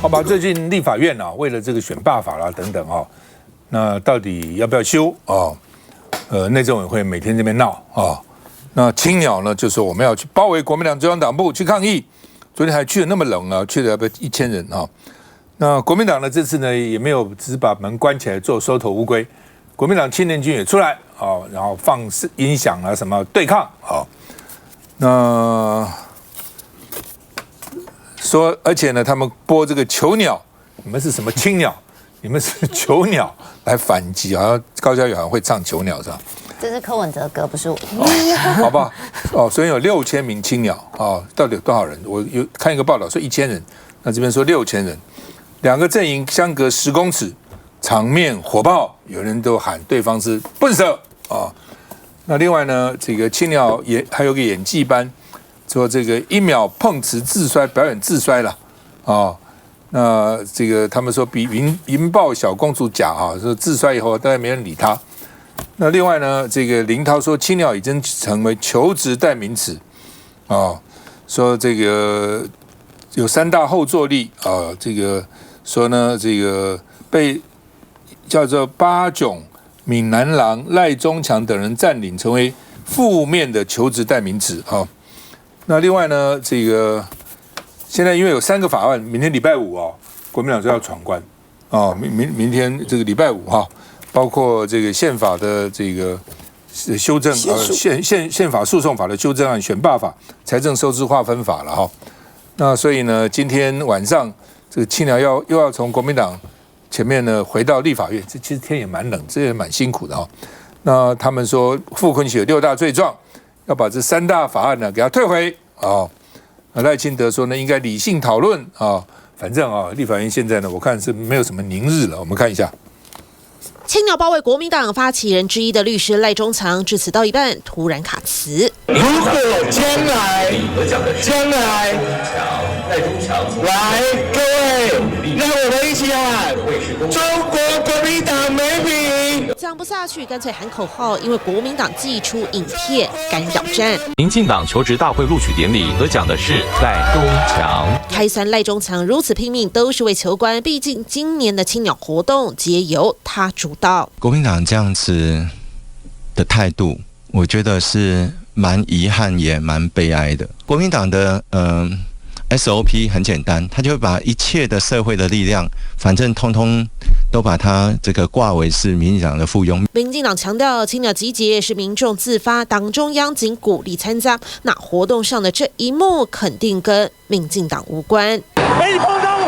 好吧，最近立法院啊，为了这个选罢法啦等等啊，那到底要不要修啊？内政委会每天这边闹啊，那青鸟呢就说我们要去包围国民党中央党部去抗议，昨天还去了那么冷啊，去了要不要1000人啊？那国民党呢这次呢也没有只把门关起来做收头乌龟，国民党青年军也出来啊，然后放音响啊什么对抗啊，那。说，而且呢，他们播这个囚鸟，你们是什么青鸟？你们是囚鸟来反击，好像高嘉瑜好像会唱囚鸟是吧？这是柯文哲歌，不是我。好吧，所以有6000名青鸟到底有多少人？我有看一个报道说1000人，那这边说6000人，两个阵营相隔10公尺，场面火爆，有人都喊对方是笨蛇啊。那另外呢，这个青鸟也还有个演技班。说这个1秒碰瓷自摔，表演自摔了那这个他们说比云豹小公主假说自摔以后大概没人理他。那另外呢，这个林涛说青鸟已经成为求职代名词说这个有3大后坐力这个说呢，这个被叫做八炯、闽南郎、赖中强等人占领，成为负面的求职代名词那另外呢，这个现在因为有3个法案，明天礼拜5国民党就要闯关明天这个礼拜5包括这个宪法的这个修正宪法诉讼法的修正案、选罢法、财政收支划分法了那所以呢，今天晚上这个青鸟又要从国民党前面呢回到立法院，这其实天也蛮冷，这也蛮辛苦的那他们说傅昆萁有6大罪状。要把这3大法案呢给他退回赖清德说呢，应该理性讨论反正立法院现在呢，我看是没有什么宁日了。我们看一下，青鸟包围国民党发起人之一的律师赖中强，致辞到一半突然卡词。如果将来，来各位，让我们一起喊中国国民党没品。讲不下去，干脆喊口号，因为国民党祭出影片干扰战。民进党求职大会录取典礼得奖的是赖中强。开酸赖中强如此拼命，都是为求官，毕竟今年的青鸟活动皆由他主导。国民党这样子的态度，我觉得是蛮遗憾也蛮悲哀的。国民党的SOP 很简单，他就会把一切的社会的力量，反正通通都把它这个挂为是民进党的附庸。民进党强调，青鸟集结是民众自发，党中央仅鼓励参加。那活动上的这一幕，肯定跟民进党无关。你碰到我！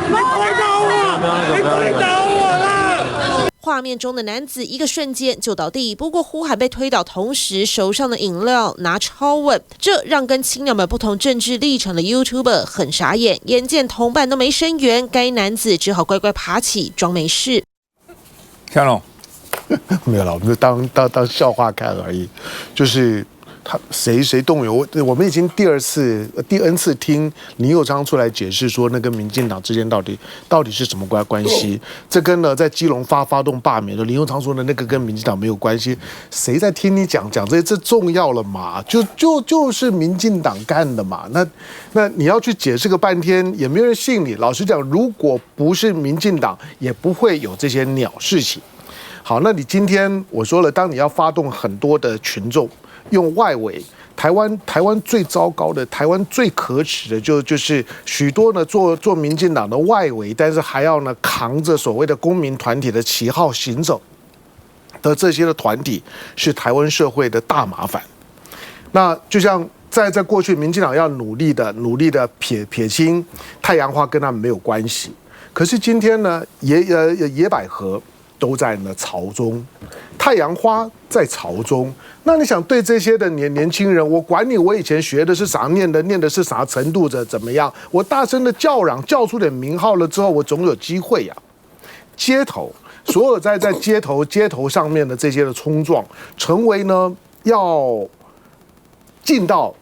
你碰到我了！画面中的男子一个瞬间就倒地，不过呼喊被推倒，同时手上的饮料拿超稳，这让跟青鸟们不同政治立场的 YouTuber 很傻眼。眼见同伴都没声援，该男子只好乖乖爬起，装没事。香龙没有了，我们就当笑话看而已，就是他谁动员我们已经第N 次听林右昌出来解释说，那跟民进党之间到底是什么关系？这跟呢在基隆发动罢免的林右昌说的那个跟民进党没有关系，谁在听你讲这重要了嘛？就是民进党干的嘛？那你要去解释个半天，也没有人信你。老实讲，如果不是民进党，也不会有这些鸟事情。好，那你今天我说了，当你要发动很多的群众。用外围，台湾最糟糕的，台湾最可耻的就是许多呢做民进党的外围，但是还要呢扛着所谓的公民团体的旗号行走的这些的团体，是台湾社会的大麻烦。那就像在过去，民进党要努力的撇清太阳花跟他们没有关系，可是今天呢野百合都在呢巢中，太阳花在巢中。那你想对这些的年轻人，我管你我以前学的是啥，念的是啥程度的怎么样？我大声的叫嚷，叫出点名号了之后，我总有机会呀。街头所有在街头上面的这些的冲撞，成为呢要进到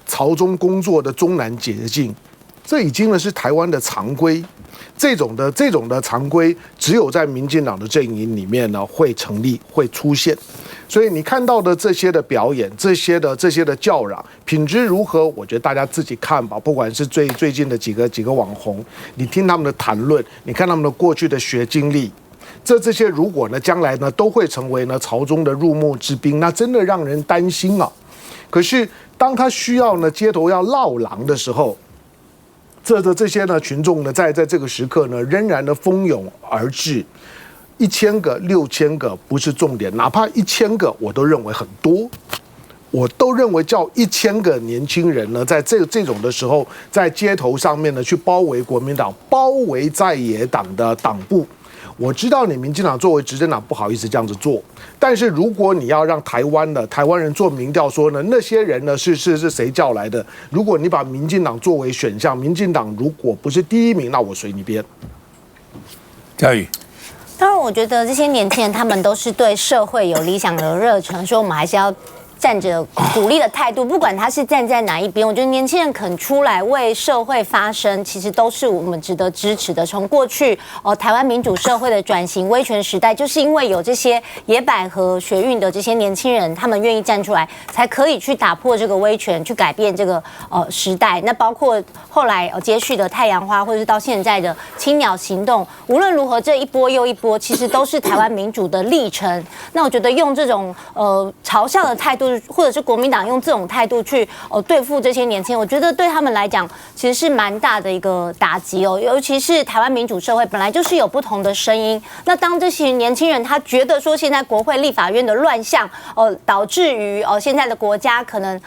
巢中工作的中南捷径，这已经呢是台湾的常规。这种的常规，只有在民进党的阵营里面呢会成立，会出现。所以你看到的这些的表演，这些的叫嚷，品质如何？我觉得大家自己看吧。不管是最近的几个网红，你听他们的谈论，你看他们的过去的学经历，这些如果呢将来呢都会成为呢朝中的入幕之宾，那真的让人担心啊。可是当他需要呢街头要闹狼的时候，这些呢群众呢在这个时刻呢仍然的蜂拥而至。1000个、6000个不是重点，哪怕1000个，我都认为很多。我都认为叫1000个年轻人呢，在这种的时候，在街头上面呢去包围国民党，包围在野党的党部。我知道你民进党作为执政党不好意思这样子做，但是如果你要让台湾人做民调说呢，那些人呢是谁叫来的？如果你把民进党作为选项，民进党如果不是第一名，那我随你编。嘉宇。当然，我觉得这些年轻人他们都是对社会有理想的热忱，所以我们还是要站着鼓励的态度，不管他是站在哪一边，我觉得年轻人肯出来为社会发声，其实都是我们值得支持的。从过去台湾民主社会的转型威权时代，就是因为有这些野百合学运的这些年轻人，他们愿意站出来，才可以去打破这个威权，去改变这个时代。那包括后来接续的太阳花，或者是到现在的青鸟行动，无论如何这一波又一波，其实都是台湾民主的历程。那我觉得用这种嘲笑的态度，或者是国民党用这种态度去对付这些年轻人，我觉得对他们来讲其实是蛮大的一个打击哦。尤其是台湾民主社会本来就是有不同的声音，那当这些年轻人他觉得说现在国会立法院的乱象导致于现在的国家可能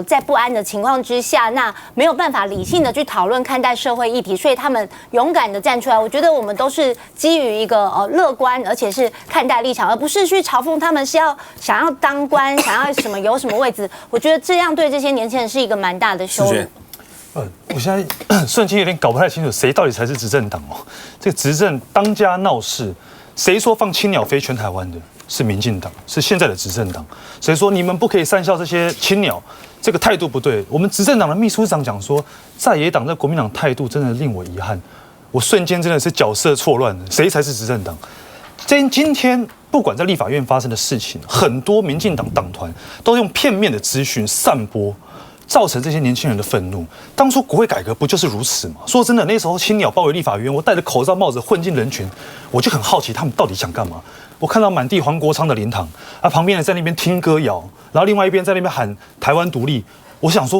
在不安的情况之下，那没有办法理性的去讨论看待社会议题，所以他们勇敢的站出来。我觉得我们都是基于一个乐观而且是看待立场，而不是去嘲讽他们是想要当官，想要有什么位置。我觉得这样对这些年轻人是一个蛮大的羞辱。我现在瞬间有点搞不太清楚，谁到底才是执政党哦？这个执政当家闹事，谁说放青鸟飞全台湾的？是民进党，是现在的执政党。谁说你们不可以善笑这些青鸟？这个态度不对。我们执政党的秘书长讲说，在野党在国民党态度真的令我遗憾。我瞬间真的是角色错乱了，谁才是执政党？今天不管在立法院发生的事情，很多民进党党团都用片面的资讯散播，造成这些年轻人的愤怒。当初国会改革不就是如此吗？说真的，那时候青鸟包围立法院，我戴着口罩帽子混进人群，我就很好奇他们到底想干嘛。我看到满地黄国昌的灵堂，旁边人在那边听歌谣，然后另外一边在那边喊台湾独立。我想说，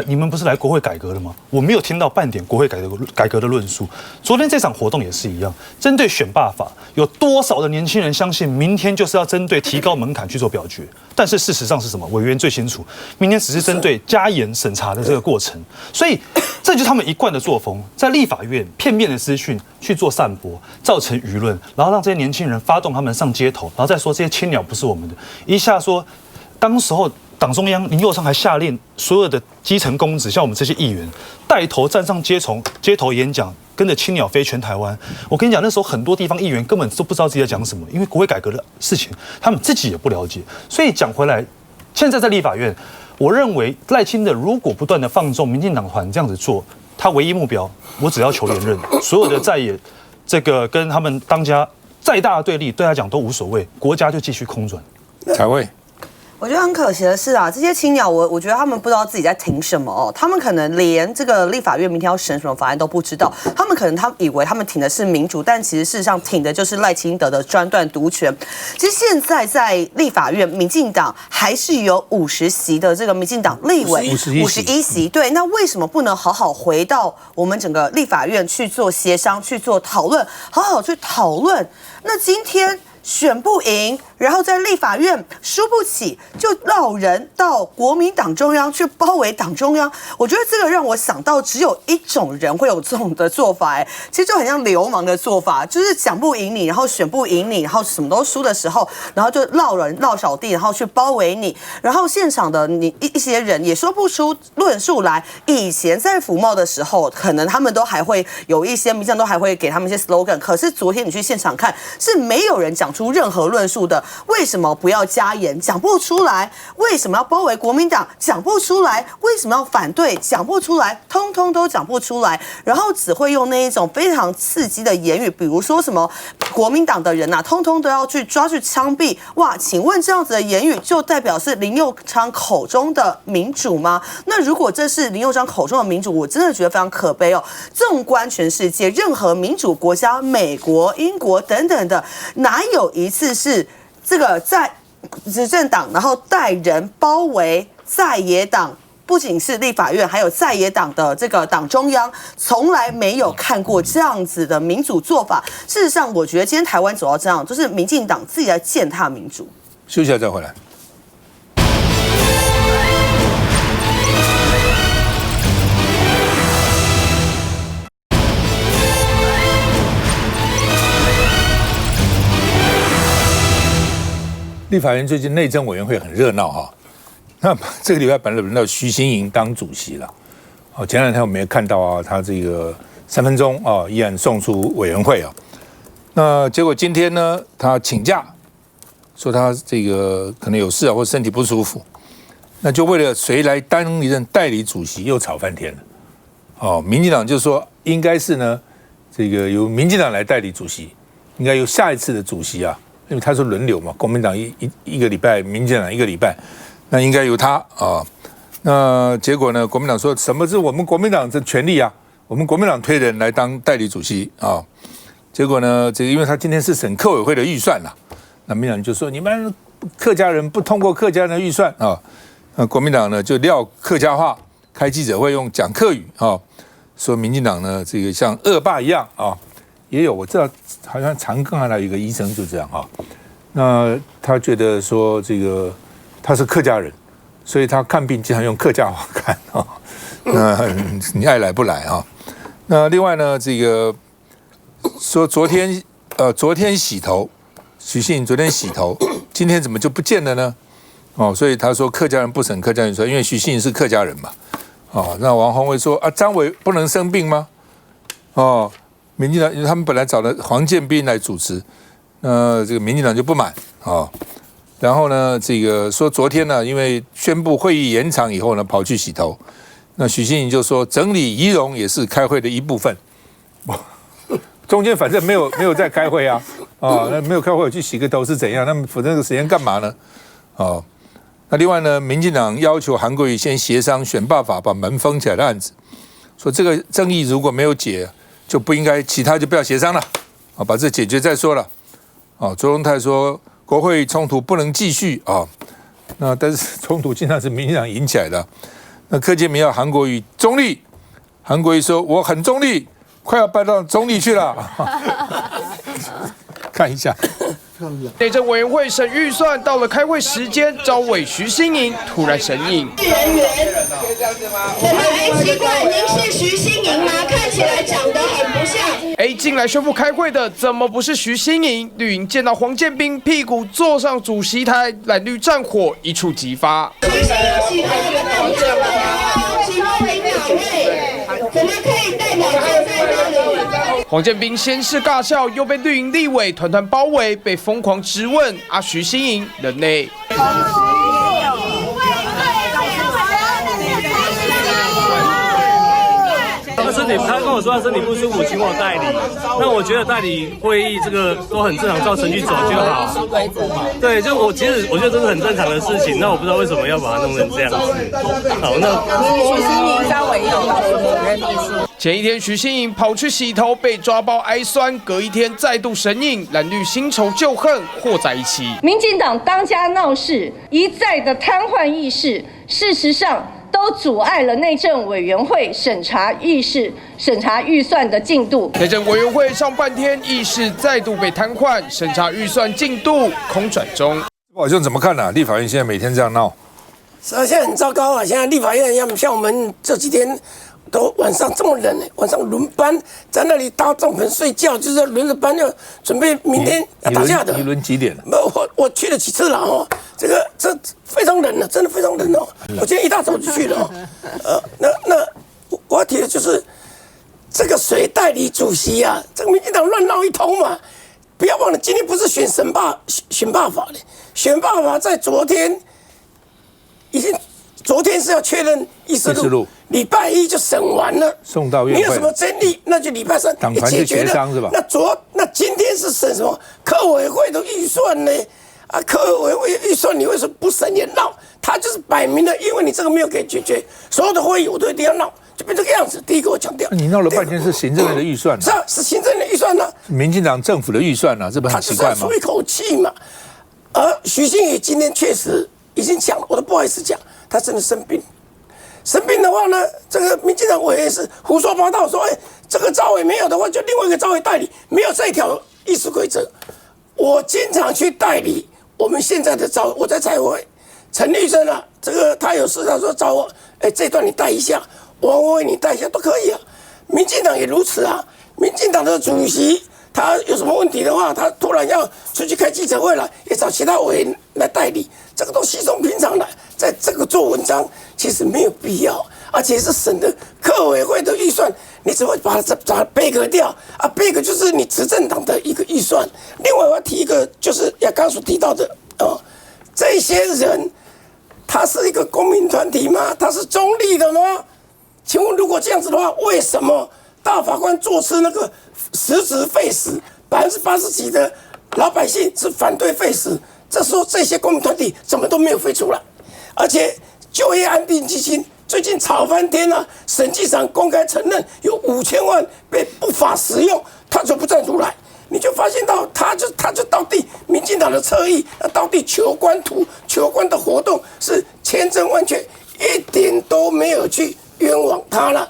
你们不是来国会改革的吗？我没有听到半点国会改革的论述。昨天这场活动也是一样，针对选罢法，有多少的年轻人相信明天就是要针对提高门槛去做表决？但是事实上是什么？委员最清楚，明天只是针对加严审查的这个过程。所以这就是他们一贯的作风，在立法院片面的资讯去做散播，造成舆论，然后让这些年轻人发动他们上街头，然后再说这些青鸟不是我们的，一下说当时候。党中央林右昌还下令所有的基层公职，像我们这些议员，带头站上街头演讲，跟着青鸟飞全台湾。我跟你讲，那时候很多地方议员根本都不知道自己在讲什么，因为国会改革的事情，他们自己也不了解。所以讲回来，现在在立法院，我认为赖清德如果不断的放纵民进党团这样子做，他唯一目标，我只要求连任，所有的在野这个跟他们当家再大的对立，对他讲都无所谓，国家就继续空转。彩绘。我觉得很可惜的是啊，这些青鸟我觉得他们不知道自己在挺什么哦，他们可能连这个立法院明天要审什么法案都不知道，他们以为他们挺的是民主，但其实事实上挺的就是赖清德的专断独权。其实现在在立法院，民进党还是有50席的这个民进党立委，51席，对，那为什么不能好好回到我们整个立法院去做协商、去做讨论，好好去讨论？那今天选不赢，然后在立法院输不起，就绕人到国民党中央去包围党中央。我觉得这个让我想到，只有一种人会有这种的做法，其实就很像流氓的做法，就是讲不赢你，然后选不赢你，然后什么都输的时候，然后就绕人绕小弟，然后去包围你，然后现场的一些人也说不出论述来。以前在服贸的时候，可能他们都还会有一些民进党都还会给他们一些 slogan， 可是昨天你去现场看，是没有人讲讲出任何论述的。为什么不要加严？讲不出来。为什么要包围国民党？讲不出来。为什么要反对？讲不出来，通通都讲不出来。然后只会用那一种非常刺激的言语，比如说什么国民党的人啊，通通都要去抓去枪毙。哇，请问这样子的言语就代表是林右昌口中的民主吗？那如果这是林右昌口中的民主，我真的觉得非常可悲哦。纵观全世界，任何民主国家，美国、英国等等的，哪有一次是这个在执政党然后带人包围在野党？不仅是立法院，还有在野党的这个党中央，从来没有看过这样子的民主做法。事实上，我觉得今天台湾走到这样，就是民进党自己在践踏民主。休息一下再回来。立法院最近内政委员会很热闹哈。那这个礼拜本来轮到徐新营当主席了，哦，前两天我们也看到啊，他这个3分钟啊议案送出委员会啊，那结果今天呢，他请假，说他这个可能有事啊，或身体不舒服，那就为了谁来担一任代理主席，又吵翻天了。哦，民进党就说应该是呢，这个由民进党来代理主席，应该由下一次的主席啊，因为他说轮流嘛，国民党一个礼拜，民进党1个礼拜。那应该由他啊，那结果呢？国民党说什么是我们国民党的权利啊？我们国民党推人来当代理主席啊。结果呢，这个因为他今天是审客委会的预算啦，那民进党就说你们客家人不通过客家人的预算啊。那国民党呢就撂客家话，开记者会用讲客语啊，说民进党呢这个像恶霸一样啊。也有我知道，好像长庚还有一个医生就这样啊。那他觉得说这个。他是客家人，所以他看病经常用客家话看啊。那你爱来不来啊？那另外呢，这个说昨天洗头，许信颖昨天洗头，今天怎么就不见了呢？哦，所以他说客家人不审客家人说，因为许信颖是客家人嘛。哦，那王宏伟说啊，张伟不能生病吗？哦，民进党他们本来找了黄建斌来主持，这个民进党就不满啊。然后呢，这个说昨天呢，因为宣布会议延长以后呢，跑去洗头。那许信颖就说，整理仪容也是开会的一部分。中间反正没有在开会啊，那没有开会，我去洗个头是怎样？那么否则这个时间干嘛呢？哦，那另外呢，民进党要求韩国瑜先协商选罢法把门封起来的案子，说这个争议如果没有解，就不应该其他就不要协商了，啊，把这解决再说了。啊，卓荣泰说。国会冲突不能继续啊，那但是冲突经常是民进党引起来的。那柯建铭要韩国瑜中立，韩国瑜说我很中立，快要搬到中立去了。看一下。内政委员会审预算到了开会时间，召委徐新颖突然神隐。人员，我们很奇怪，您是徐新颖吗？看起来长得很不像。进来宣布开会的怎么不是徐新颖？绿营见到黄建斌屁股坐上主席台，蓝绿战火一触即发。徐新颖喜欢跟黄建斌啊，请问您哪位？怎么可以代表坐在那里？黄建斌先是尬笑，又被绿营立委团团包围，被疯狂质问。徐新颖人内。他跟我说他身体不舒服，请我代理。那我觉得代理会议这个都很正常，照程序走就好。对，就我其实我觉得这是很正常的事情。那我不知道为什么要把它弄成这样子。好，那徐新颖稍微有告诉你的秘书。前一天徐新颖跑去洗头，被抓包挨酸，隔一天再度神隐，蓝绿新仇旧恨和在一起。民进党当家闹事，一再的瘫痪议事，事实上都阻碍了内政委员会审查预算的进度。内政委员会上半天议事再度被瘫痪，审查预算进度空转中。好像怎么看呢？立法院现在每天这样闹，是啊，现在很糟糕啊！现在立法院要像我们这几天都晚上这么冷，晚上轮班在那里搭帐篷睡觉，就是轮着班要准备明天要打架的。一轮几点了？我去了几次了哦，这非常冷了，真的非常冷哦。我今天一大早就去了哦。那我要提的就是这个谁代理主席啊？这个民进党乱闹一通嘛。不要忘了，今天不是选罢法的，选罢法在昨天是要确认议事录，礼拜一就审完了，送到院会。你有什么争议，那就礼拜三党团去协商是吧？那今天是审什么？科委会的预算呢？啊，科委会预算你为什么不审也闹？他就是摆明了，因为你这个没有给解决，所有的会议我都一定要闹，就变这个样子。第一个我强调，你闹了半天是行政院的预算，是啊，是行政院的预算呢，民进党政府的预算呢，这不很奇怪吗？他就是要出一口气嘛。而徐欣怡今天确实已经讲了，我都不好意思讲，他真的生病。生病的话呢，这个民进党委员是胡说八道，说这个召委没有的话，就另外一个召委代理，没有这一条议事规则。我经常去代理我们现在的召委，我在财委会，陈立生啊，这个他有事他说找我，这段你带一下，王伟你带一下都可以啊。民进党也如此啊，民进党的主席他有什么问题的话，他突然要出去开记者会了，也找其他委员来代理，这个都稀松平常的。在这个做文章其实没有必要，而且是省的科委会的预算，你只会把它背革掉啊，背革就是你执政党的一个预算。另外我要提一个，就是刚刚所提到的这些人他是一个公民团体吗？他是中立的吗？请问如果这样子的话，为什么大法官做出那个实质废死80%几的老百姓是反对废死？这时候这些公民团体怎么都没有飞出来？而且就业安定基金最近吵翻天了，审计长公开承认有5000万被不法使用，他就不站出来，你就发现到他就到底民进党的侧翼，到底求官图、求官的活动是千真万确，一点都没有去冤枉他了。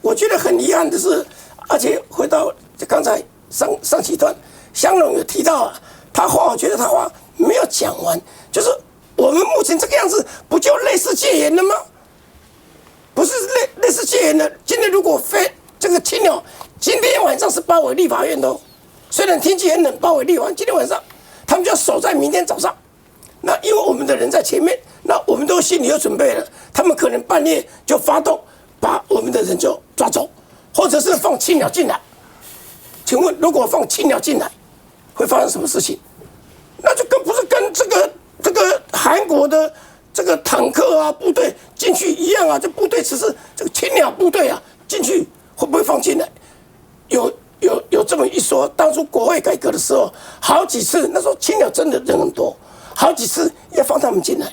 我觉得很遗憾的是，而且回到刚才上期段，香龙有提到啊，他话我觉得他话没有讲完，就是我们目前这个样子，不就类似戒严了吗？不是类似戒严的。今天如果这个青鸟，今天晚上是包围立法院的哦。虽然天气很冷，包围立法院，今天晚上他们就要守在明天早上。那因为我们的人在前面，那我们都心里有准备了，他们可能半夜就发动，把我们的人就抓走，或者是放青鸟进来。请问，如果放青鸟进来，会发生什么事情？那就不是跟这个韩国的这个坦克啊部队进去一样啊，这部队只是这个青鸟部队啊进去会不会放进来？有这么一说，当初国会改革的时候，好几次那时候青鸟真的人很多，好几次要放他们进来，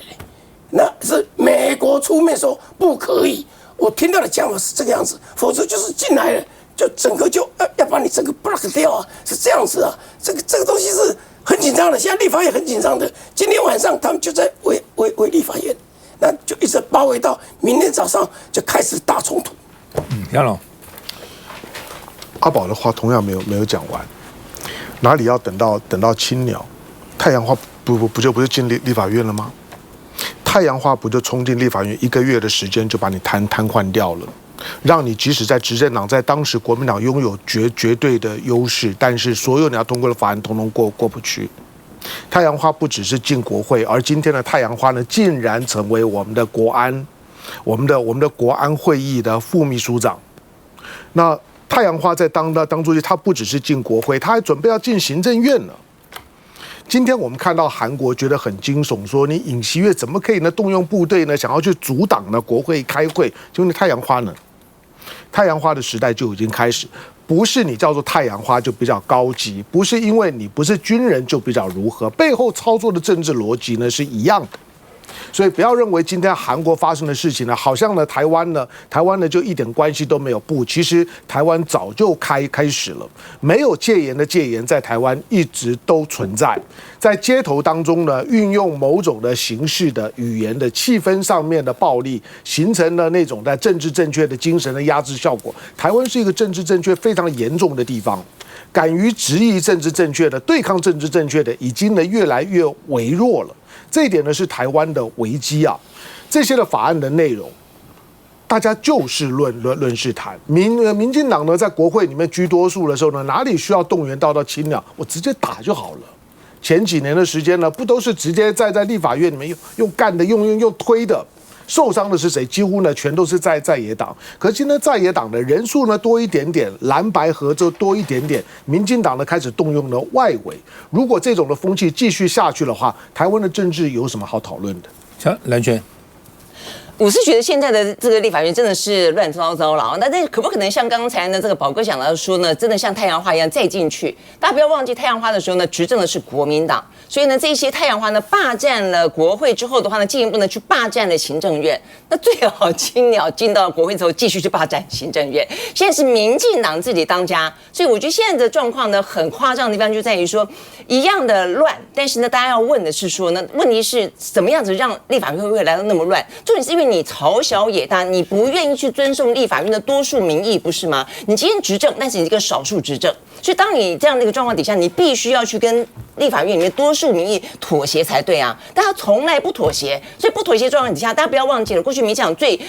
那是美国出面说不可以。我听到的讲法是这个样子，否则就是进来了就整个就要把你整个 block 掉啊，是这样子啊。这个东西是很紧张的，现在立法院很紧张的。今天晚上他们就在围立法院，那就一直包围到明天早上就开始大冲突。杨龙，阿宝的话同样没有讲完，哪里要等到青鸟，太阳花不就不是进立法院了吗？太阳花不就冲进立法院1个月的时间就把你瘫痪掉了，让你即使在执政党在当时国民党拥有绝对的优势，但是所有你要通过的法案统统过不去。太阳花不只是进国会，而今天的太阳花呢，竟然成为我们的国安国安会议的副秘书长。那太阳花在当主席，他不只是进国会，他还准备要进行政院了。今天我们看到韩国觉得很惊悚，说你尹锡悦怎么可以呢动用部队呢，想要去阻挡呢国会开会？就那太阳花呢？太阳花的时代就已经开始，不是你叫做太阳花就比较高级，不是因为你不是军人就比较如何，背后操作的政治逻辑呢是一样的。所以不要认为今天韩国发生的事情呢，好像呢台湾呢就一点关系都没有。不，其实台湾早就开始了，没有戒严的戒严在台湾一直都存在，在街头当中呢，运用某种的形式的语言的气氛上面的暴力，形成了那种在政治正确的精神的压制效果。台湾是一个政治正确非常严重的地方，敢于质疑政治正确的、对抗政治正确的，已经呢越来越微弱了。这一点呢是台湾的危机啊！这些的法案的内容，大家就事论事谈。民进党呢在国会里面居多数的时候呢，哪里需要动员到青鸟，我直接打就好了。前几年的时间呢，不都是直接在立法院里面用干的、用推的？受伤的是谁？几乎呢全都是在野党。可是今天在野党的人数呢多一点点，蓝白合就多一点点，民进党呢开始动用了外围。如果这种的风气继续下去的话，台湾的政治有什么好讨论的？像蓝轩。我是觉得现在的这个立法院真的是乱糟糟了，那可不可能像刚才呢这个宝哥讲到说呢，真的像太阳花一样再进去？大家不要忘记，太阳花的时候呢，执政的是国民党，所以呢这些太阳花呢霸占了国会之后的话呢，进一步呢去霸占了行政院。那最好青鸟进到国会之后继续去霸占行政院。现在是民进党自己当家，所以我觉得现在的状况呢很夸张的地方就在于说一样的乱，但是呢大家要问的是说呢，问题是怎么样子让立法会会来到那么乱？重点是因为你朝小野大，你不愿意去遵守立法院的多数民意，不是吗？你今天执政，但是你一个少数执政，所以当你这样的一个状况底下，你必须要去跟立法院里面多数民意妥协才对啊。但他从来不妥协，所以不妥协状况底下，大家不要忘记了，过去民进党最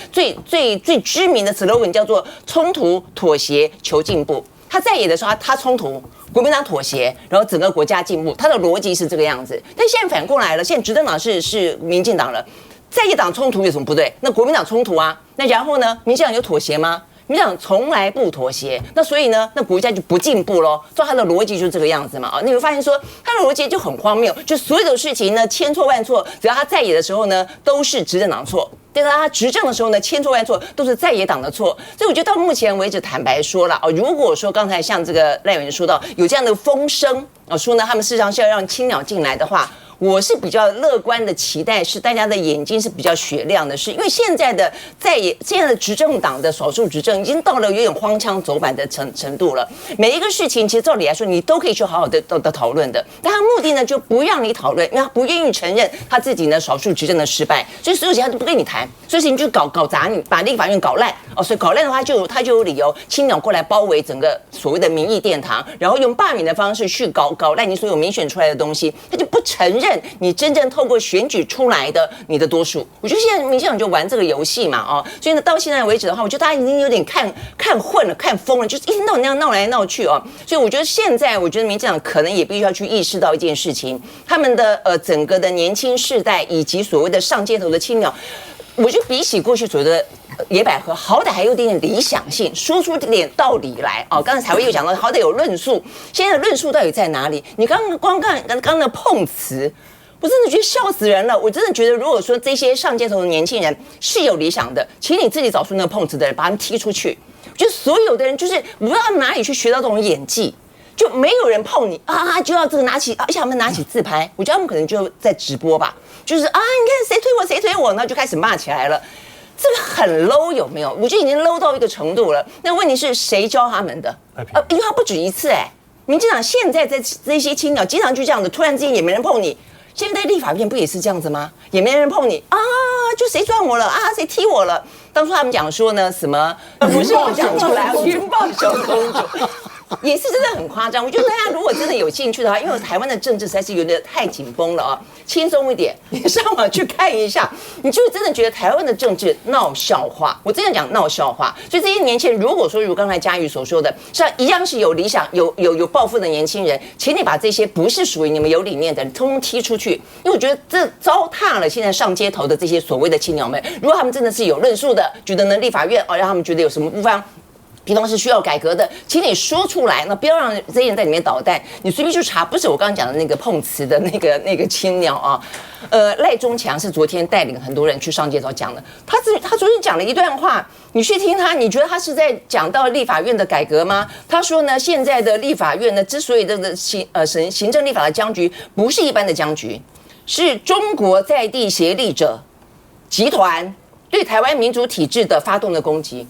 知名的 slogan 叫做冲突、妥协、求进步。他在野的时候，他冲突，国民党妥协，然后整个国家进步，他的逻辑是这个样子。但现在反过来了，现在执政党是民进党了。在野党冲突有什么不对？那国民党冲突啊，那然后呢？民进党有妥协吗？民进党从来不妥协，那所以呢，那国家就不进步咯。照他的逻辑就是这个样子嘛。你会发现说，他的逻辑就很荒谬，就所有的事情呢，千错万错，只要他在野的时候呢，都是执政党错；但是他执政的时候呢，千错万错都是在野党的错。所以我觉得到目前为止，坦白说了如果说刚才像这个赖委员说到有这样的风声说呢，他们事实上是要让青鸟进来的话。我是比较乐观的期待，是大家的眼睛是比较雪亮的，是因为现在的执政党的少数执政已经到了有点荒腔走板的程度了。每一个事情其实照理来说，你都可以去好好的讨论的，但他目的呢就不让你讨论，因为他不愿意承认他自己呢少数执政的失败，所以所有事情他都不跟你谈，所有事情就搞砸你，把立法院搞烂所以搞烂的话他就有理由青鸟过来包围整个所谓的民意殿堂，然后用罢免的方式去搞烂你所有民选出来的东西，他就不承认你真正透过选举出来的你的多数。我觉得现在民进党就玩这个游戏嘛所以呢到现在为止的话，我觉得大家已经有点看混了，看疯了，就是一天到晚那样闹来闹去所以我觉得现在我觉得民进党可能也必须要去意识到一件事情，他们的整个的年轻世代以及所谓的上街头的青鸟，我觉得比起过去所谓的野百合，好歹还有点理想性，说出点道理来刚才才会又讲到，好歹有论述。现在的论述到底在哪里？你刚刚的碰瓷，我真的觉得笑死人了。我真的觉得，如果说这些上街头的年轻人是有理想的，请你自己找出那个碰瓷的人，把他们踢出去。就所有的人，就是我不知道他们哪里去学到这种演技。就没有人碰你就要这个拿起，而且他们拿起自拍，我觉得他们可能就在直播吧，就是你看谁推我，然后就开始骂起来了。这个很 low 有没有？我觉得已经 low 到一个程度了。那问题是谁教他们的？因为他不止一次民进党现在在这些青鸟经常就这样的，突然之间也没人碰你。现在立法院不也是这样子吗？也没人碰你就谁撞我了谁踢我了？当初他们讲说呢，什么不是我讲出来，云豹小公主。也是真的很夸张。我觉得大家如果真的有兴趣的话，因为台湾的政治实在是有点太紧绷了轻松一点，你上网去看一下，你就真的觉得台湾的政治闹笑话。我真的讲闹笑话。所以这些年轻人，如果说如刚才嘉瑜所说的，像一样是有理想、有抱负的年轻人，请你把这些不是属于你们有理念的人，通通踢出去。因为我觉得这糟蹋了现在上街头的这些所谓的青鸟们。如果他们真的是有论述的，觉得呢立法院让他们觉得有什么地方是需要改革的，请你说出来，那不要让这些人在里面捣蛋。你随便去查，不是我刚刚讲的那个碰瓷的那个青鸟赖中强是昨天带领很多人去上街头讲的。他昨天讲了一段话，你去听他，你觉得他是在讲到立法院的改革吗？他说呢，现在的立法院呢，之所以这个行政立法的僵局不是一般的僵局，是中国在地协力者集团对台湾民主体制的发动的攻击。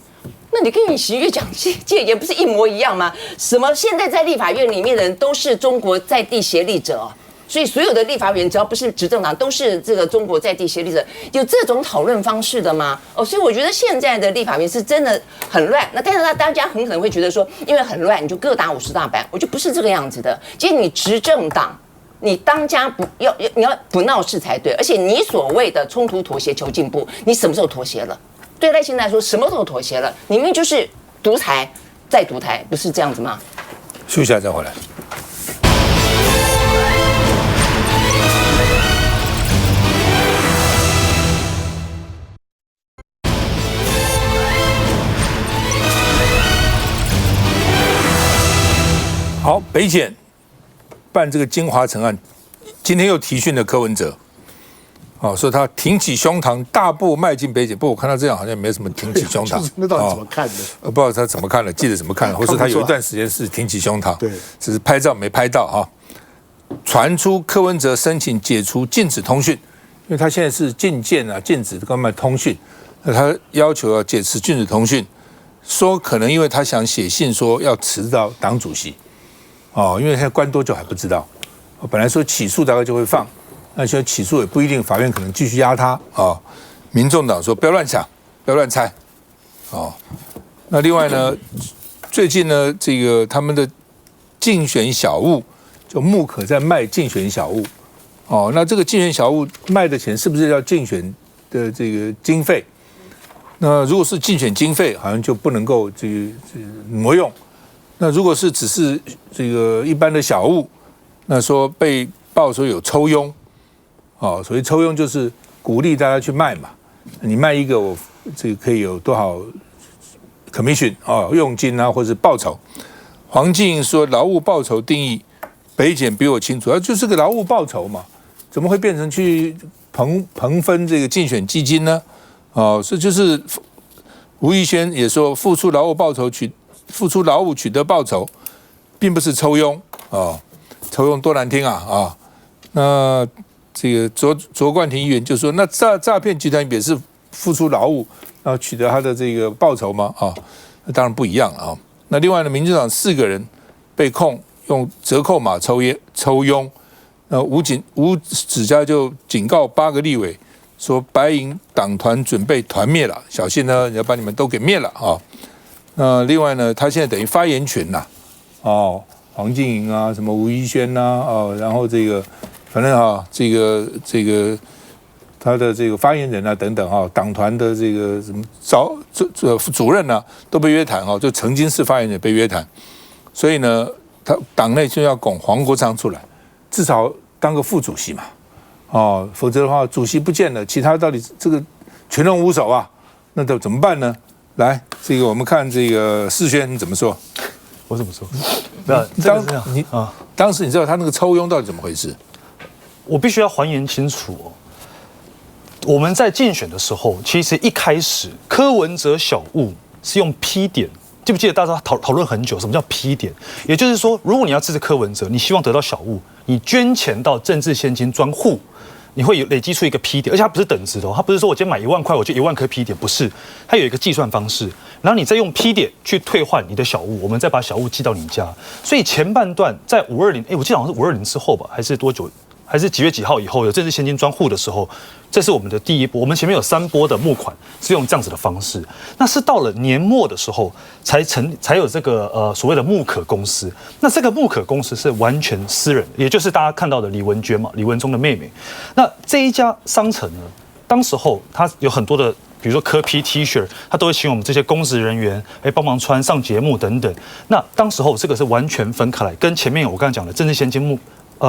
那你跟你10月讲戒严不是一模一样吗？什么现在在立法院里面的人都是中国在地协力者所以所有的立法员只要不是执政党都是这个中国在地协力者，有这种讨论方式的吗？所以我觉得现在的立法院是真的很乱。那但是大家很可能会觉得说，因为很乱你就各打50大板，我觉得不是这个样子的。其实你执政党，你当家你要不闹事才对，而且你所谓的冲突妥协求进步，你什么时候妥协了？对赖清德来说，什么时候妥协了？你明明就是独裁再独裁，不是这样子吗？休息一下再回来。好，北检办这个金华城案，今天又提讯了柯文哲，说他挺起胸膛，大步迈进北检。不过我看到这样好像没什么挺起胸膛，那到底怎么看的？不知道他怎么看了，记者怎么看了，或是他有一段时间是挺起胸膛，对，只是拍照没拍到啊。传出柯文哲申请解除禁止通讯，因为他现在是禁见啊，禁止干嘛通讯，那他要求要解除禁止通讯，说可能因为他想写信说要辞到党主席，因为现在关多久还不知道，本来说起诉大概就会放，那现在起诉也不一定，法院可能继续压他啊。民众党说不要乱想，不要乱猜，那另外呢，最近呢，这个他们的竞选小物。就木可在卖竞选小物，那这个竞选小物卖的钱是不是要竞选的这个经费？那如果是竞选经费，好像就不能够这个挪用。那如果是只是这个一般的小物，那说被报说有抽佣，所谓抽佣就是鼓励大家去卖嘛。你卖一个，我这个可以有多少 commission 佣金啊，或者是报酬。黄敬说劳务报酬定义。北检比我清楚，就是个劳务报酬嘛，怎么会变成去平分这个竞选基金呢？这就是吴怡轩也说，付出劳务取得报酬，并不是抽佣抽佣多难听啊！那这个卓冠廷议员就说，那诈骗集团也是付出劳务，然后取得他的这个报酬吗？那当然不一样了啊。那另外呢，民进党4个人被控。用折扣码抽佣，吴子嘉就警告8个立委说，白营党团准备团灭了，小心呢，要把你们都给灭了啊！那另外呢，他现在等于发言权呐，黄敬莹啊，什么吴怡轩呐，然后这个反正这个他的这个发言人啊等等党团的这个什么主任啊都被约谈就曾经是发言人被约谈，所以呢。他党内就要拱黄国昌出来，至少当个副主席嘛，否则的话主席不见了，其他到底这个全龙无首啊，那都怎么办呢？来，这个我们看这个世轩你怎么说？我怎么说？当时你知道他那个抽佣到底怎么回事？我必须要还原清楚我们在竞选的时候，其实一开始柯文哲小物是用批点。记不记得大家讨论很久，什么叫批点？也就是说，如果你要支持柯文哲，你希望得到小物，你捐钱到政治现金专户，你会累积出一个批点，而且它不是等值的它不是说我今天买1万块，我就1万颗批点，不是，它有一个计算方式，然后你再用批点去退换你的小物，我们再把小物寄到你家。所以前半段在520，我记得好像是520之后吧，还是多久？还是几月几号以后有政治现金专户的时候，这是我们的第一波。我们前面有3波的募款是用这样子的方式，那是到了年末的时候才有这个所谓的木可公司。那这个木可公司是完全私人，也就是大家看到的李文娟嘛，李文忠的妹妹。那这一家商城呢，当时候它有很多的，比如说柯 P T 恤，他都会请我们这些公职人员帮忙穿上节目等等。那当时候这个是完全分开来，跟前面我刚才讲的政治现金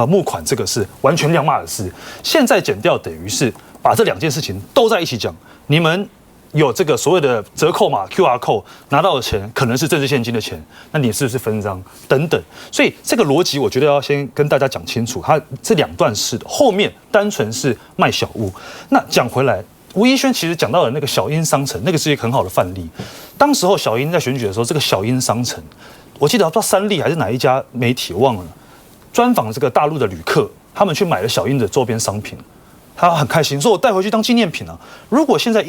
募款这个是完全两码的事。现在检调等于是把这2件事情都在一起讲，你们有这个所谓的折扣码 QR code 拿到的钱可能是政治现金的钱，那你是不是分赃等等？所以这个逻辑我觉得要先跟大家讲清楚，它这2段式的，后面单纯是卖小物。那讲回来，吴怡轩其实讲到了那个小英商城，那个是一个很好的范例。当时候小英在选举的时候，这个小英商城，我记得不知道3立还是哪一家媒体我忘了。专访这个大陆的旅客，他们去买了小英的周边商品，他很开心，说我带回去当纪念品啊。如果现在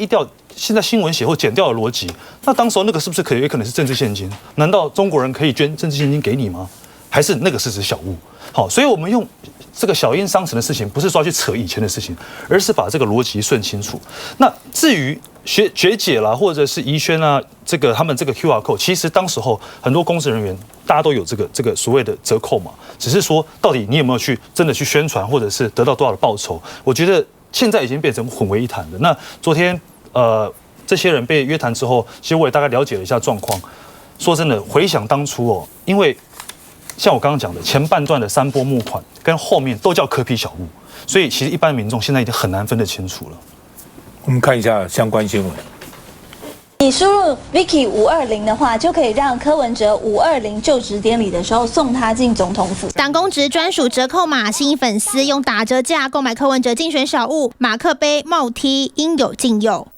现在新闻写或检调的逻辑，那当时候那个是不是也可能是政治现金？难道中国人可以捐政治现金给你吗？还是那个是指小物？好，所以我们用这个小英商城的事情，不是说去扯以前的事情，而是把这个逻辑顺清楚。那至于学姐啦，或者是怡轩啊，他们这个 QR code， 其实当时候很多公职人员大家都有这个所谓的折扣嘛，只是说到底你有没有真的去宣传，或者是得到多少的报酬？我觉得现在已经变成混为一谈的。那昨天这些人被约谈之后，其实我也大概了解了一下状况。说真的，回想当初因为像我刚刚讲的，前半段的3波募款跟后面都叫柯 P 小物，所以其实一般民众现在已经很难分得清楚了。我们看一下相关新闻。你输入 Vicky 520的话，就可以让柯文哲520就职典礼的时候送他进总统府。党公职专属折扣码，吸引粉丝用打折价购买柯文哲竞选小物，马克杯、帽 T 应有尽有。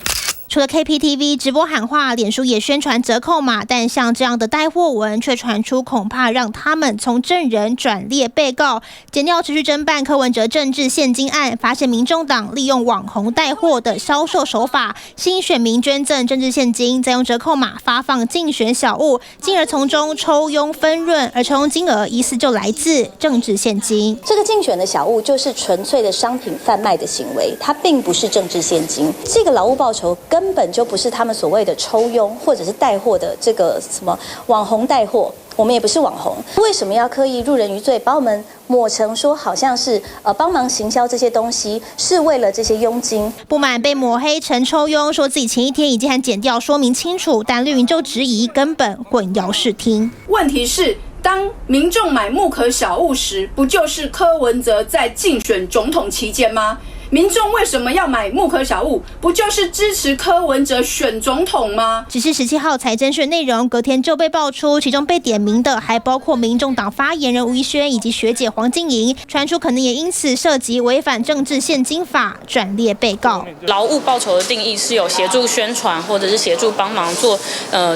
除了 KPTV 直播喊话，脸书也宣传折扣码，但像这样的带货文却传出，恐怕让他们从证人转列被告。检调持续侦办柯文哲政治现金案，发现民众党利用网红带货的销售手法，吸引选民捐赠政治现金，再用折扣码发放竞选小物，进而从中抽佣分润，而抽佣金额疑似就来自政治现金。这个竞选的小物就是纯粹的商品贩卖的行为，它并不是政治现金。这个劳务报酬根本就不是他们所谓的抽佣或者是带货的这个什么网红带货，我们也不是网红，为什么要刻意入人于罪，把我们抹成说好像是帮忙行销这些东西是为了这些佣金？不满被抹黑成抽佣，说自己前一天已经和检调说明清楚，但绿营就质疑根本混淆视听。问题是，当民众买木可小物时，不就是柯文哲在竞选总统期间吗？民众为什么要买木可小物？不就是支持柯文哲选总统吗？只是17号才甄选内容，隔天就被爆出，其中被点名的还包括民众党发言人吴怡萱以及学姐黄金莹，传出可能也因此涉及违反政治现金法，转列被告。劳务报酬的定义是有协助宣传或者是协助帮忙做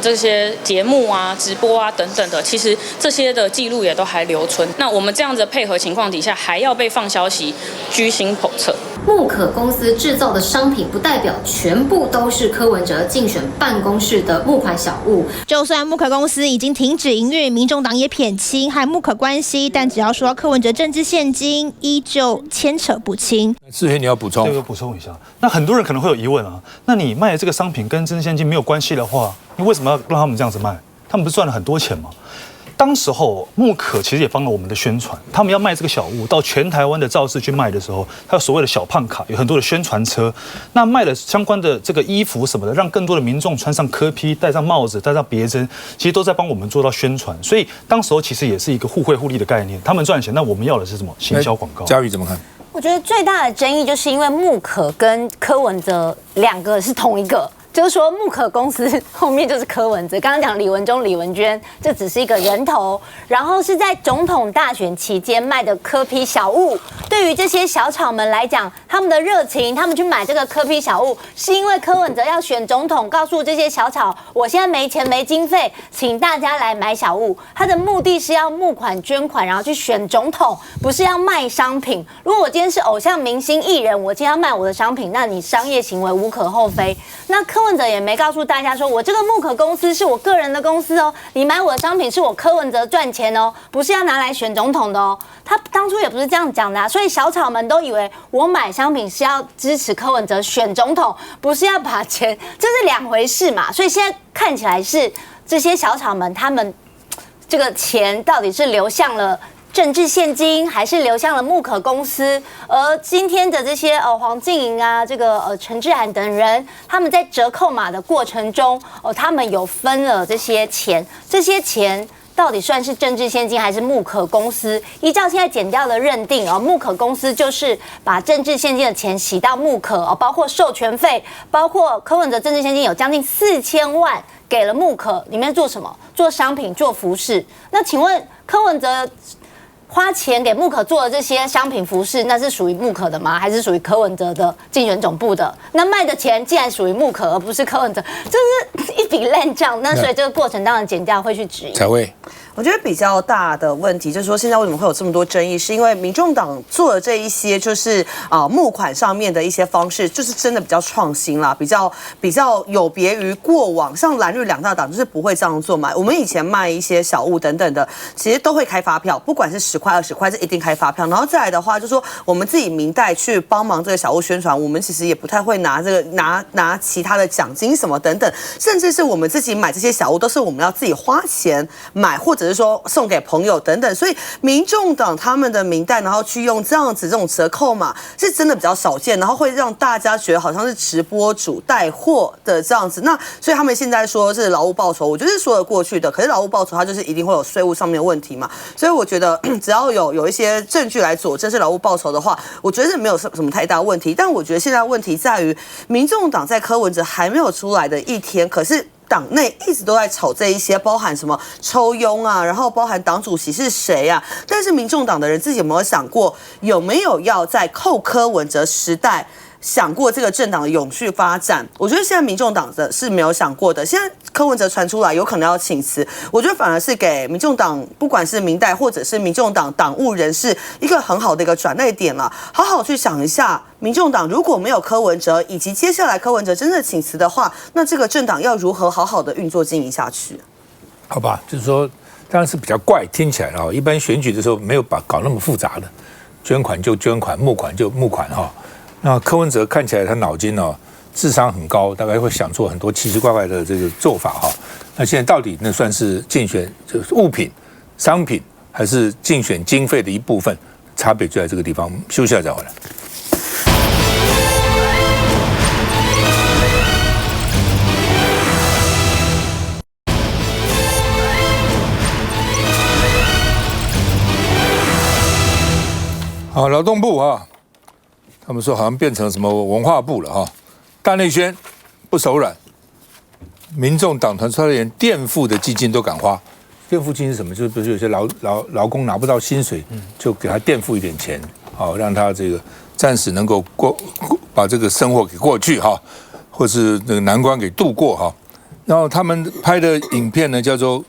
这些节目啊、直播啊等等的，其实这些的记录也都还留存。那我们这样子的配合情况底下，还要被放消息，居心叵测。木可公司制造的商品不代表全部都是柯文哲竞选办公室的募款小物。就算木可公司已经停止营运，民众党也撇清和木可关系，但只要说到柯文哲政治现金，依旧牵扯不清。志轩，你要补充？对，我补充一下。那很多人可能会有疑问啊，那你卖的这个商品跟政治现金没有关系的话，你为什么要让他们这样子卖？他们不是赚了很多钱吗？当时候木可其实也帮了我们的宣传，他们要卖这个小物到全台湾的造势去卖的时候，还有所谓的小胖卡，有很多的宣传车，那卖了相关的这个衣服什么的，让更多的民众穿上柯 P， 戴上帽子，戴上别针，其实都在帮我们做到宣传，所以当时候其实也是一个互惠互利的概念，他们赚钱，那我们要的是什么？行销广告。嘉瑜怎么看？我觉得最大的争议就是因为木可跟柯文哲两个是同一个。就是说，木可公司后面就是柯文哲。刚刚讲李文忠、李文娟，这只是一个人头。然后是在总统大选期间卖的柯 P 小物，对于这些小草们来讲，他们的热情，他们去买这个柯 P 小物，是因为柯文哲要选总统，告诉这些小草，我现在没钱没经费，请大家来买小物。他的目的是要募款捐款，然后去选总统，不是要卖商品。如果我今天是偶像明星艺人，我今天要卖我的商品，那你商业行为无可厚非。那柯文哲也没告诉大家说，我这个木可公司是我个人的公司哦，你买我的商品是我柯文哲赚钱哦，不是要拿来选总统的哦。他当初也不是这样讲的所以小草们都以为我买商品是要支持柯文哲选总统，不是要把钱，这是两回事嘛。所以现在看起来是这些小草们，他们这个钱到底是流向了政治现金，还是流向了木可公司？而今天的这些黄静莹啊，这个陈志涵等人，他们在折扣码的过程中，他们有分了这些钱，这些钱到底算是政治现金还是木可公司？依照现在检调的认定木可公司就是把政治现金的钱洗到木可包括授权费，包括柯文哲政治现金有将近4000万给了木可，里面做什么？做商品，做服饰。那请问柯文哲花钱给木可做的这些商品服饰，那是属于木可的吗？还是属于柯文哲的竞选总部的？那卖的钱既然属于木可，而不是柯文哲，这是一笔烂账。那所以这个过程当然检调会去质疑。采薇，我觉得比较大的问题就是说，现在为什么会有这么多争议？是因为民众党做的这一些就是募款上面的一些方式，就是真的比较创新啦，比较有别于过往，像蓝绿两大党就是不会这样做嘛。我们以前卖一些小物等等的，其实都会开发票，不管是10块、20块，这一定开发票。然后再来的话，就是说我们自己民代去帮忙这个小物宣传，我们其实也不太会拿这个拿其他的奖金什么等等，甚至是我们自己买这些小物，都是我们要自己花钱买，或者是说送给朋友等等。所以民众党他们的民代，然后去用这样子这种折扣码，是真的比较少见，然后会让大家觉得好像是直播主带货的这样子。那所以他们现在说是劳务报酬，我觉得是说得过去的。可是劳务报酬它就是一定会有税务上面的问题嘛，所以我觉得只要有一些证据来佐证是劳务报酬的话，我觉得是没有什么太大问题。但我觉得现在问题在于，民众党在柯文哲还没有出来的一天，可是党内一直都在吵这一些，包含什么抽佣啊，然后包含党主席是谁啊。但是民众党的人自己有没有想过，有没有要在后柯文哲时代想过这个政党的永续发展？我觉得现在民众党的是没有想过的。现在柯文哲传出来有可能要请辞，我觉得反而是给民众党，不管是民代或者是民众党党务人士一个很好的一个转捩点了。好好去想一下，民众党如果没有柯文哲，以及接下来柯文哲真的请辞的话，那这个政党要如何好好的运作经营下去？好吧，就是说，当然是比较怪，听起来啊，一般选举的时候没有搞那么复杂的，捐款就捐款，募款就募款哈。那柯文哲看起来他脑筋智商很高，大概会想出很多奇奇怪怪的这个做法哈。那现在到底那算是竞选就是物品、商品，还是竞选经费的一部分？差别就在这个地方。休息一下再回来。好，劳动部啊。他们说好像变成什么文化部了哈，大内宣不手软，民众党团说连垫付的基金都敢花，垫付基金是什么？就是不是有些劳工拿不到薪水，就给他垫付一点钱，好让他这个暂时能够把这个生活给过去哈，或是那个难关给度过哈。然后他们拍的影片呢叫做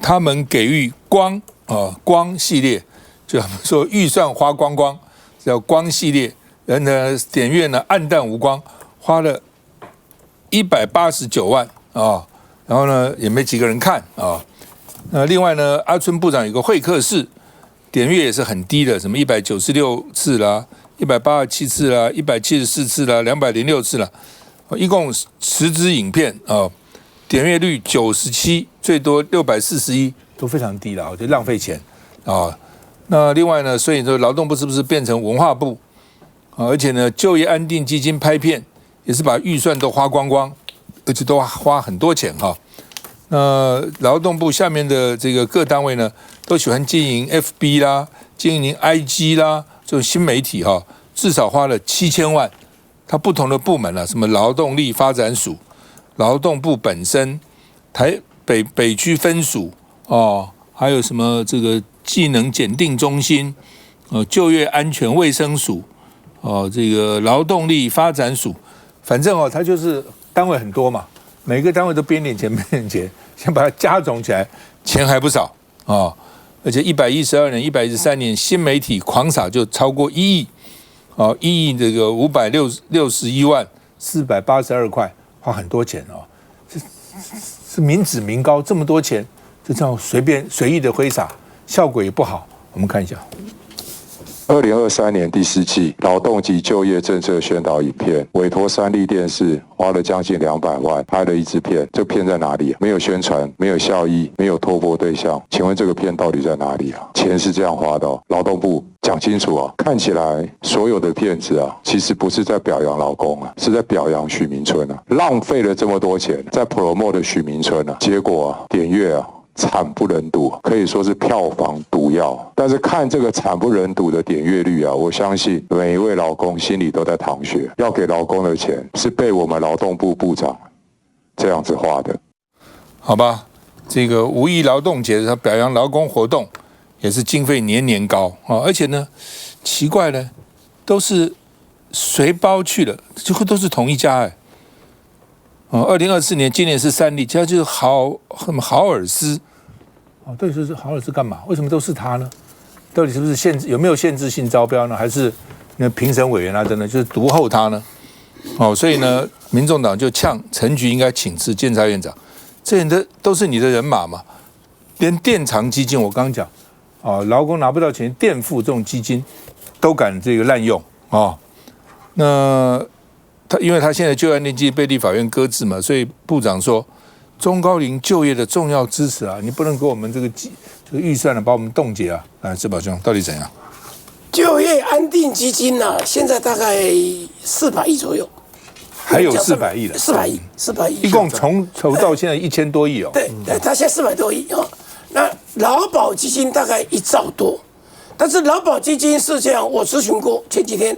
他们给予光系列，就他们说预算花光光。叫光系列，人的点阅呢暗淡无光，花了189万啊，然后呢也没几个人看啊。那另外呢，阿春部长有个会客室，点阅也是很低的，什么196次啦，187次啦，174次啦，206次啦，一共10支影片啊，点阅率97，最多641，都非常低了，我觉得浪费钱啊。那另外呢，所以说劳动部是不是变成文化部啊？而且呢，就业安定基金拍片也是把预算都花光光，而且都花很多钱哈。劳动部下面的这个各单位呢，都喜欢经营 FB 啦，经营 IG 啦，这种新媒体哈，至少花了7000万。它不同的部门什么劳动力发展署、劳动部本身、台北区分署还有什么这个技能检定中心、就业安全卫生署、这个劳动力发展署，反正它就是单位很多嘛，每个单位都编点钱，先把它加总起来，钱还不少而且112年、113年新媒体狂撒就超过1亿，1亿这个561万482块，花很多钱是民脂民膏，这么多钱就这样随意的挥洒。效果也不好，我们看一下。2023年第4季劳动及就业政策宣导影片，委托三立电视花了将近200万拍了一支片，这片在哪里？没有宣传，没有效益，没有托播对象，请问这个片到底在哪里啊？钱是这样花的劳动部讲清楚啊！看起来所有的片子其实不是在表扬劳工是在表扬许明春浪费了这么多钱在 promote 许明春结果点阅惨不忍睹，可以说是票房毒药。但是看这个惨不忍睹的点阅率我相信每一位劳工心里都在淌血。要给劳工的钱是被我们劳动部部长这样子花的，好吧？这个5亿劳动节他表扬劳工活动，也是经费年年高而且呢，奇怪呢，都是随包去了，几乎都是同一家2024年，今年是三立，这就是豪尔斯到底是豪尔斯干嘛？为什么都是他呢？到底是不是有没有限制性招标呢？还是那评审委员等等就是独厚他呢？所以呢，民众党就呛陈菊应该请辞监察院长，这些都是你的人马嘛。连垫偿基金，我刚讲劳工拿不到钱，垫付这种基金都敢这个滥用那因为他现在就业安定基金被立法院搁置嘛，所以部长说中高龄就业的重要支持你不能给我们这个预算把我们冻结志宝兄到底怎样？就业安定基金现在大概400亿左右，还有400亿了，400亿，一共从筹到现在1000多亿对，他现在400多亿那劳保基金大概1兆多，但是劳保基金是这样，我咨询过前几天，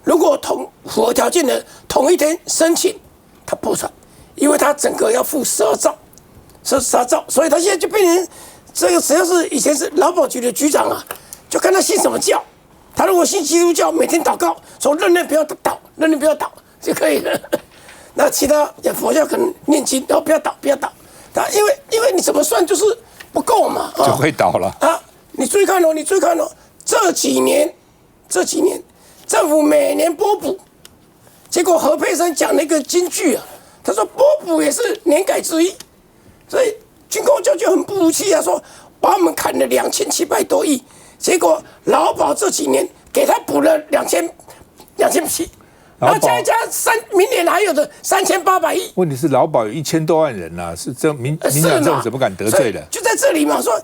如果符合条件的同一天申请，他破产，因为他整个要付12兆，所以他现在就变成这个，只要是以前是劳保局的局长啊，就看他信什么教，他如果信基督教，每天祷告说人人不要倒，人人不要倒就可以了。那其他佛教可能念经，然后不要倒，不要倒。因为你怎么算就是不够嘛，就会倒了啊！你注意看哦，这几年政府每年拨补，结果何佩珊讲了一个金句啊，他说拨补也是年改之一，所以军公教就很不服气啊，说把我们砍了2700多亿，结果劳保这几年给他补了2700。然后加一加明年还有的3800亿。问题是劳保有1000多万人啊，是这民进党政府怎么敢得罪的？就在这里嘛，说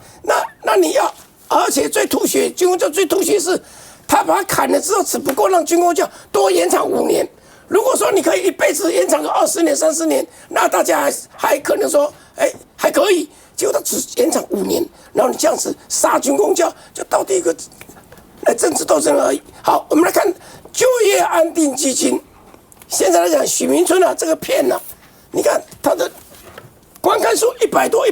那你要，而且最吐血，军公教最吐血是，他把它砍了之后，只不过让军公教多延长5年。如果说你可以一辈子延长个20年、30年，那大家还可能说，还可以。结果他只延长5年，然后你这样子杀军公教，就到底一个政治斗争而已。好，我们来看。就业安定基金，现在来讲，许明春啊，这个片啊，你看他的观看数100多，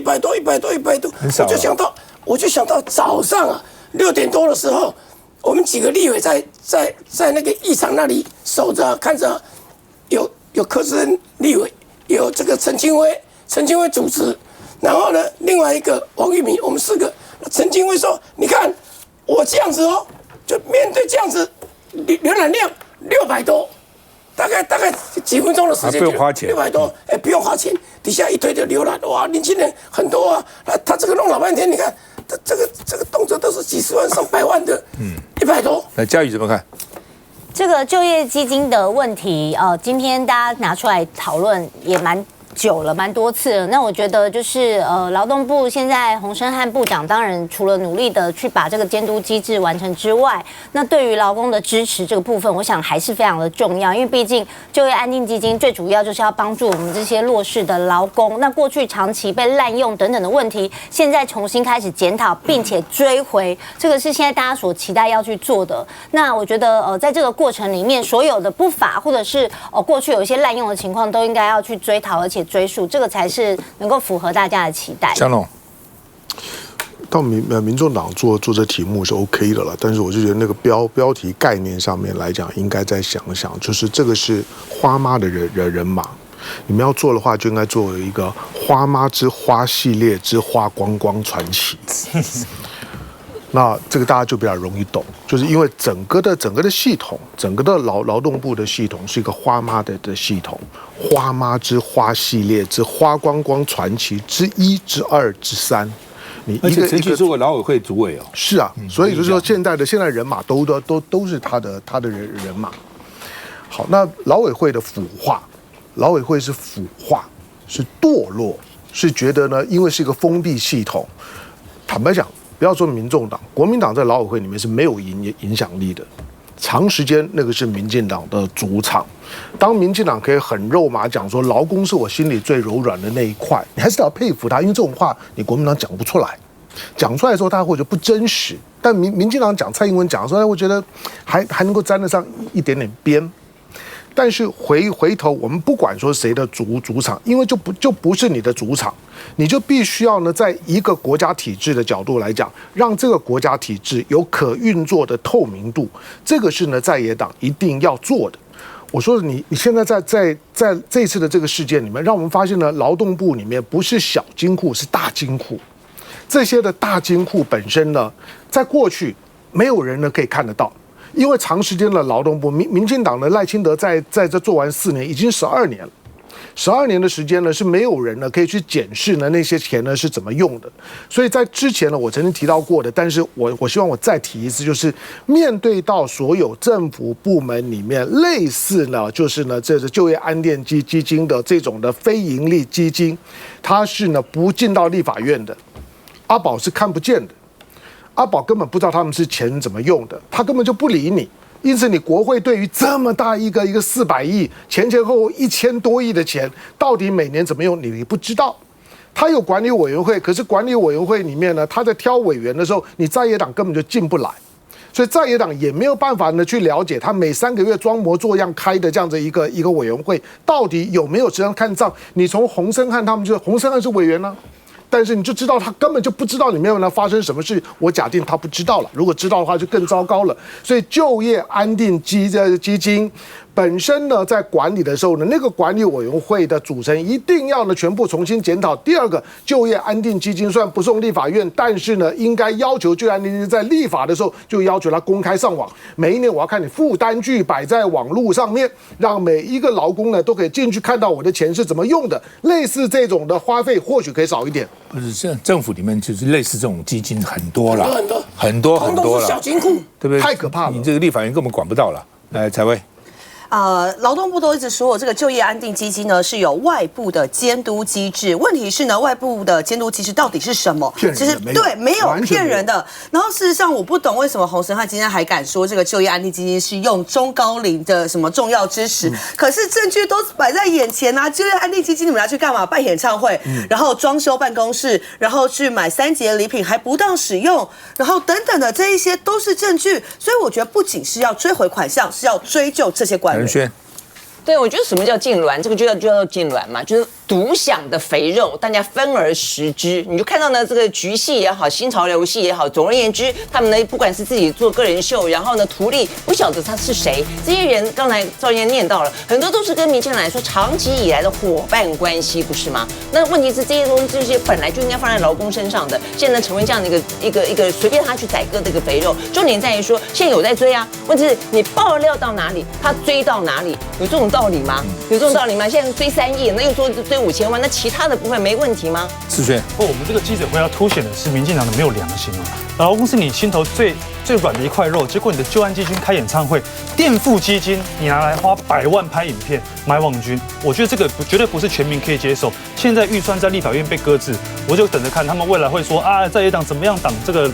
我就想到早上啊6点多的时候，我们几个立委在那个议场那里守着看着，有柯志恩立委，有这个陈清辉主持，然后呢，另外一个王玉明，我们4个，陈清辉说，你看我这样子哦，就面对这样子。浏览量600多，大概几分钟的时间，不用花钱，600多，不用花钱，底下一堆的浏览，哇，年轻人很多啊，他这个弄老半天，你看，他这个动辄都是几十万上百万的，100多。那嘉宇怎么看？这个就业基金的问题，今天大家拿出来讨论也蛮久了，蛮多次了。那我觉得就是劳动部现在洪申翰部长当然除了努力的去把这个监督机制完成之外，那对于劳工的支持这个部分，我想还是非常的重要，因为毕竟就业安定基金最主要就是要帮助我们这些弱势的劳工。那过去长期被滥用等等的问题，现在重新开始检讨，并且追回，这个是现在大家所期待要去做的。那我觉得在这个过程里面，所有的不法或者是过去有一些滥用的情况，都应该要去追讨，而且追溯，这个才是能够符合大家的期待。香龙，到民众党做这题目是 OK 的了，但是我就觉得那个标题概念上面来讲，应该再想想，就是这个是花妈的人马，你们要做的话，就应该做一个花妈之花系列之花光光传奇。那这个大家就比较容易懂，就是因为整个的系统，整个的劳动部的系统是一个花妈的系统，花妈之花系列之花光光传奇之1之2之3。而且陈菊做过劳委会主委哦。是啊，所以就是说现在人马都是他的人马。好，那劳委会的腐化，劳委会是腐化，是堕落，是觉得呢，因为是一个封闭系统，坦白讲。不要说民众党，国民党在劳委会里面是没有影响力的，长时间那个是民进党的主场。当民进党可以很肉麻讲说劳工是我心里最柔软的那一块，你还是要佩服他，因为这种话你国民党讲不出来，讲出来的时候大家会觉得不真实。但民进党讲蔡英文讲的时候，我觉得还能够沾得上一点点边。但是回头，我们不管说谁的主场，因为就不是你的主场，你就必须要呢，在一个国家体制的角度来讲，让这个国家体制有可运作的透明度，这个是呢在野党一定要做的。我说你现在在这次的这个事件里面，让我们发现呢，劳动部里面不是小金库，是大金库。这些的大金库本身呢，在过去没有人呢可以看得到。因为长时间的劳动部，民进党的赖清德在这做完4年，已经12年了。12年的时间呢，是没有人呢可以去检视呢那些钱呢是怎么用的。所以在之前呢，我曾经提到过的，但是我希望我再提一次，就是面对到所有政府部门里面类似呢，就是呢这是就业安定基金的这种的非盈利基金，它是呢不进到立法院的，阿宝是看不见的。阿宝根本不知道他们是钱怎么用的，他根本就不理你。因此，你国会对于这么大一个400亿前后后1000多亿的钱，到底每年怎么用，你不知道。他有管理委员会，可是管理委员会里面呢，他在挑委员的时候，你在野党根本就进不来。所以在野党也没有办法呢去了解他每3个月装模作样开的这样子一个委员会到底有没有实际上看账。你从洪申翰他们就洪申翰是委员呢，但是你就知道他根本就不知道里面呢发生什么事。我假定他不知道了，如果知道的话就更糟糕了。所以就业安定基金本身呢，在管理的时候呢，那个管理委员会的组成一定要呢全部重新检讨。第二个，就业安定基金虽然不送立法院，但是呢，应该要求就业安定基金在立法的时候就要求它公开上网。每一年我要看你负担据摆在网络上面，让每一个劳工呢都可以进去看到我的钱是怎么用的。类似这种的花费或许可以少一点。不是，现在政府里面就是类似这种基金很多了，很多了，小金库，对不对？太可怕了，你这个立法院根本管不到了。来，采薇。劳动部都一直说，这个就业安定基金呢是有外部的监督机制。问题是呢，外部的监督机制到底是什么？其实对，没有骗人的。然后事实上，我不懂为什么洪申翰今天还敢说这个就业安定基金是用中高龄的什么重要支持，可是证据都摆在眼前啊！就业安定基金你们拿去干嘛？办演唱会，然后装修办公室，然后去买3节礼品还不当使用，然后等等的这一些都是证据。所以我觉得不仅是要追回款项，是要追究这些官员。对，我觉得什么叫禁卵，这个就叫禁卵嘛，就是独享的肥肉，大家分而食之。你就看到呢，这个局系也好，新潮流系也好，总而言之，他们呢不管是自己做个人秀，然后呢图利，不晓得他是谁。这些人刚才赵燕念到了，很多都是跟民进党来说长期以来的伙伴关系，不是吗？那问题是这些东西，这些本来就应该放在劳工身上的，现在成为这样的一个随便他去宰割这个肥肉。重点在于说，现在有在追啊，问题是你爆料到哪里，他追到哪里，有这种道理吗？有这种道理吗？现在追3亿，那又说追5000万，那其他的部分没问题吗？世轩，我们这个记者会要凸显的是民进党的没有良心啊！劳工是你心头最软的一块肉，结果你的就安基金开演唱会，垫付基金你拿来花100万拍影片买网军，我觉得这个绝对不是全民可以接受。现在预算在立法院被搁置，我就等着看他们未来会说啊，在野党怎么样挡这个。